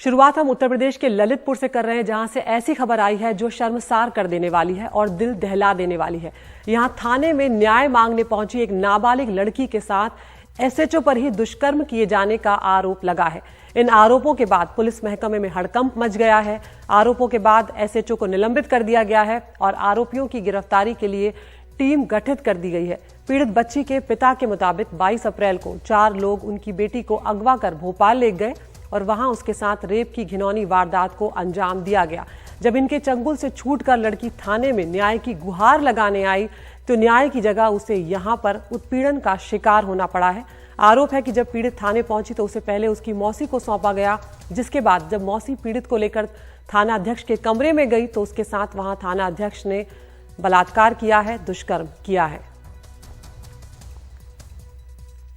शुरुआत हम उत्तर प्रदेश के ललितपुर से कर रहे हैं, जहां से ऐसी खबर आई है जो शर्मसार कर देने वाली है और दिल दहला देने वाली है। यहां थाने में न्याय मांगने पहुंची एक नाबालिग लड़की के साथ एसएचओ पर ही दुष्कर्म किए जाने का आरोप लगा है। इन आरोपों के बाद पुलिस महकमे में हड़कंप मच गया है। आरोपों के बाद एसएचओ को निलंबित कर दिया गया है और आरोपियों की गिरफ्तारी के लिए टीम गठित कर दी गई है। पीड़ित बच्ची के पिता के मुताबिक 22 अप्रैल को 4 लोग उनकी बेटी को अगवा कर भोपाल ले गए और वहां उसके साथ रेप की घिनौनी वारदात को अंजाम दिया गया। जब इनके चंगुल से छूटकर लड़की थाने में न्याय की गुहार लगाने आई तो न्याय की जगह उसे यहां पर उत्पीड़न का शिकार होना पड़ा है। आरोप है कि जब पीड़ित थाने पहुंची तो उसे पहले उसकी मौसी को सौंपा गया, जिसके बाद जब मौसी पीड़ित को लेकर थाना अध्यक्ष के कमरे में गई तो उसके साथ वहां थाना अध्यक्ष ने बलात्कार किया है, दुष्कर्म किया है।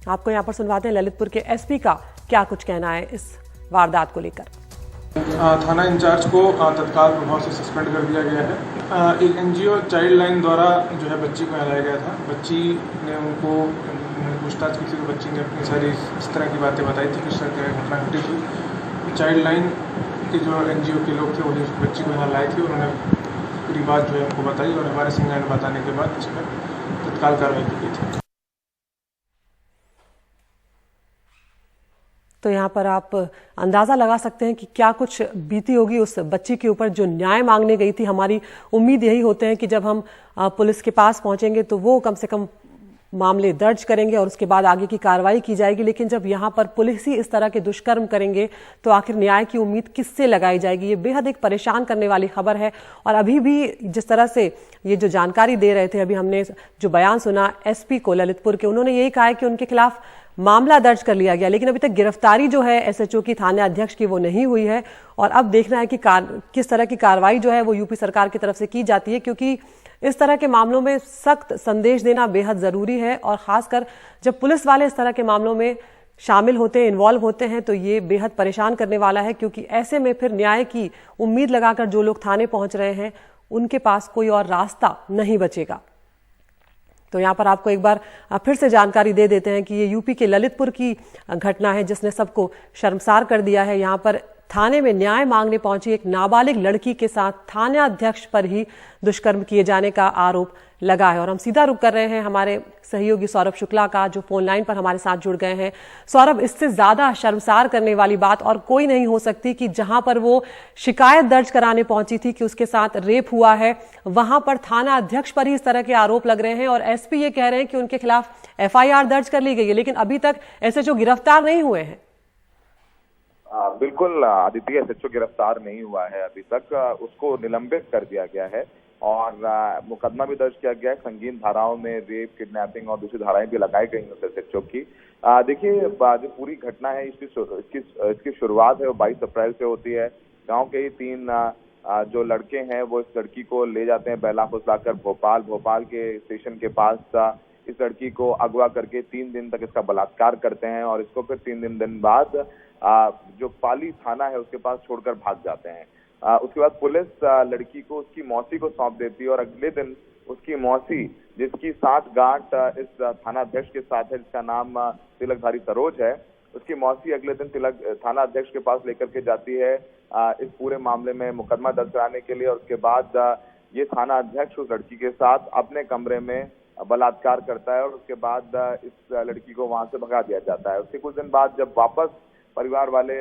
आपको यहां पर सुनवाते हैं ललितपुर के एसपी का क्या कुछ कहना है इस वारदात को लेकर। थाना इंचार्ज को तत्काल प्रभाव से सस्पेंड कर दिया गया है। एक एनजीओ चाइल्ड लाइन द्वारा जो है बच्ची को यहाँ लाया गया था। बच्ची ने उनको पूछताछ की थी तो बच्ची ने अपनी सारी इस तरह की बातें बताई थी, किस तरह की घटना घटी थी। चाइल्ड लाइन के जो एनजीओ के लोग थे उन्हें उस बच्ची को यहाँ लाए थे, उन्होंने पूरी बात जो है उनको बताई और हमारे संज्ञान बताने के बाद उस पर तत्काल कार्रवाई की गई थी। तो यहाँ पर आप अंदाजा लगा सकते हैं कि क्या कुछ बीती होगी उस बच्ची के ऊपर जो न्याय मांगने गई थी। हमारी उम्मीद यही होते हैं कि जब हम पुलिस के पास पहुंचेंगे तो वो कम से कम मामले दर्ज करेंगे और उसके बाद आगे की कार्रवाई की जाएगी। लेकिन जब यहाँ पर पुलिस ही इस तरह के दुष्कर्म करेंगे तो आखिर न्याय की उम्मीद किससे लगाई जाएगी। ये बेहद एक परेशान करने वाली खबर है। और अभी भी जिस तरह से ये जो जानकारी दे रहे थे, अभी हमने जो बयान सुना एसपी को ललितपुर के, उन्होंने यही कहा है कि उनके खिलाफ मामला दर्ज कर लिया गया, लेकिन अभी तक गिरफ्तारी जो है एसएचओ की थाने अध्यक्ष की वो नहीं हुई है। और अब देखना है कि किस तरह की कार्रवाई जो है वो यूपी सरकार की तरफ से की जाती है, क्योंकि इस तरह के मामलों में सख्त संदेश देना बेहद जरूरी है। और खासकर जब पुलिस वाले इस तरह के मामलों में शामिल होते हैं, इन्वॉल्व होते हैं, तो ये बेहद परेशान करने वाला है, क्योंकि ऐसे में फिर न्याय की उम्मीद लगाकर जो लोग थाने पहुंच रहे हैं उनके पास कोई और रास्ता नहीं बचेगा। तो यहाँ पर आपको एक बार फिर से जानकारी दे देते हैं कि ये यूपी के ललितपुर की घटना है जिसने सबको शर्मसार कर दिया है। यहाँ पर थाने में न्याय मांगने पहुंची एक नाबालिग लड़की के साथ थाने अध्यक्ष पर ही दुष्कर्म किए जाने का आरोप लगा है। और हम सीधा रुख कर रहे हैं हमारे सहयोगी सौरभ शुक्ला का, जो फोन लाइन पर हमारे साथ जुड़ गए हैं। सौरभ, इससे ज्यादा शर्मसार करने वाली बात और कोई नहीं हो सकती कि जहां पर वो शिकायत दर्ज कराने पहुंची थी कि उसके साथ रेप हुआ है, वहां पर थाना अध्यक्ष पर ही इस तरह के आरोप लग रहे हैं और एसपी ये कह रहे हैं कि उनके खिलाफ एफआईआर दर्ज कर ली गई है, लेकिन अभी तक एसएचओ गिरफ्तार नहीं हुए हैं। बिल्कुल आदित्य, एसएचओ गिरफ्तार नहीं हुआ है अभी तक। उसको निलंबित कर दिया गया है और मुकदमा भी दर्ज किया गया है। संगीन धाराओं में रेप, किडनैपिंग और दूसरी धाराएं भी लगाई गई हैं एसएचओ की। देखिए, जो पूरी घटना है इसकी शुरुआत है वो 22 अप्रैल से होती है। गांव के ही 3 जो लड़के हैं वो इस लड़की को ले जाते हैं बहला फुसलाकर भोपाल के स्टेशन के पास इस लड़की को अगवा करके 3 दिन तक इसका बलात्कार करते हैं और इसको फिर 3 दिन बाद जो पाली थाना है उसके पास छोड़कर भाग जाते हैं। उसके बाद पुलिस लड़की को उसकी मौसी को सौंप देती है और अगले दिन उसकी मौसी, जिसकी साठगांठ इस थाना अध्यक्ष के साथ है, जिसका नाम तिलकधारी सरोज है, उसकी मौसी अगले दिन थाना अध्यक्ष के पास लेकर के जाती है इस पूरे मामले में मुकदमा दर्ज कराने के लिए। और उसके बाद ये थाना अध्यक्ष उस लड़की के साथ अपने कमरे में बलात्कार करता है और उसके बाद इस लड़की को वहां से भगा दिया जाता है। उसके कुछ दिन बाद जब वापस परिवार वाले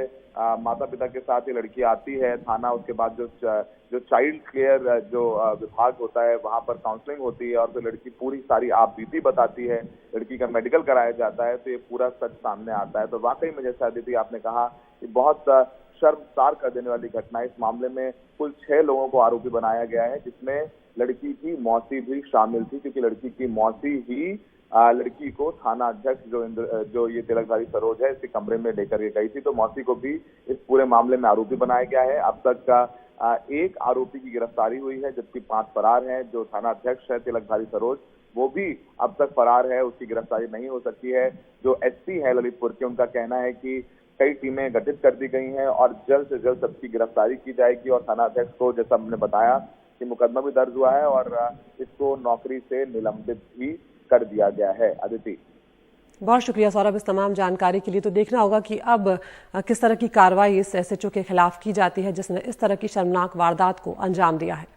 माता पिता के साथ ये लड़की आती है थाना, उसके बाद जो चाइल्ड केयर जो विभाग होता है वहां पर काउंसलिंग होती है और फिर लड़की पूरी सारी आप बीती बताती है, लड़की का मेडिकल कराया जाता है, तो ये पूरा सच सामने आता है। तो वाकई में जैसा दीदी आपने कहा कि बहुत शर्मसार कर देने वाली घटना है। इस मामले में कुल 6 लोगों को आरोपी बनाया गया है, जिसमें लड़की की मौसी भी शामिल थी, क्योंकि लड़की की मौसी ही लड़की को थाना अध्यक्ष जो ये तिलकधारी सरोज है इसके कमरे में लेकर के गई थी। तो मौसी को भी इस पूरे मामले में आरोपी बनाया गया है। अब तक 1 आरोपी की गिरफ्तारी हुई है, जबकि 5 फरार हैं। जो थाना अध्यक्ष है तिलकधारी सरोज, वो भी अब तक फरार है, उसकी गिरफ्तारी नहीं हो सकी है। जो एसपी है ललितपुर के, उनका कहना है कि कई टीमें गठित कर दी गई हैं और जल्द से जल्द सबकी गिरफ्तारी की जाएगी। और थाना अध्यक्ष को, जैसा हमने बताया, कि मुकदमा भी दर्ज हुआ है और इसको नौकरी से निलंबित भी कर दिया गया है। अदिति। बहुत शुक्रिया सौरभ इस तमाम जानकारी के लिए। तो देखना होगा कि अब किस तरह की कार्रवाई इस SHO के खिलाफ की जाती है जिसने इस तरह की शर्मनाक वारदात को अंजाम दिया है।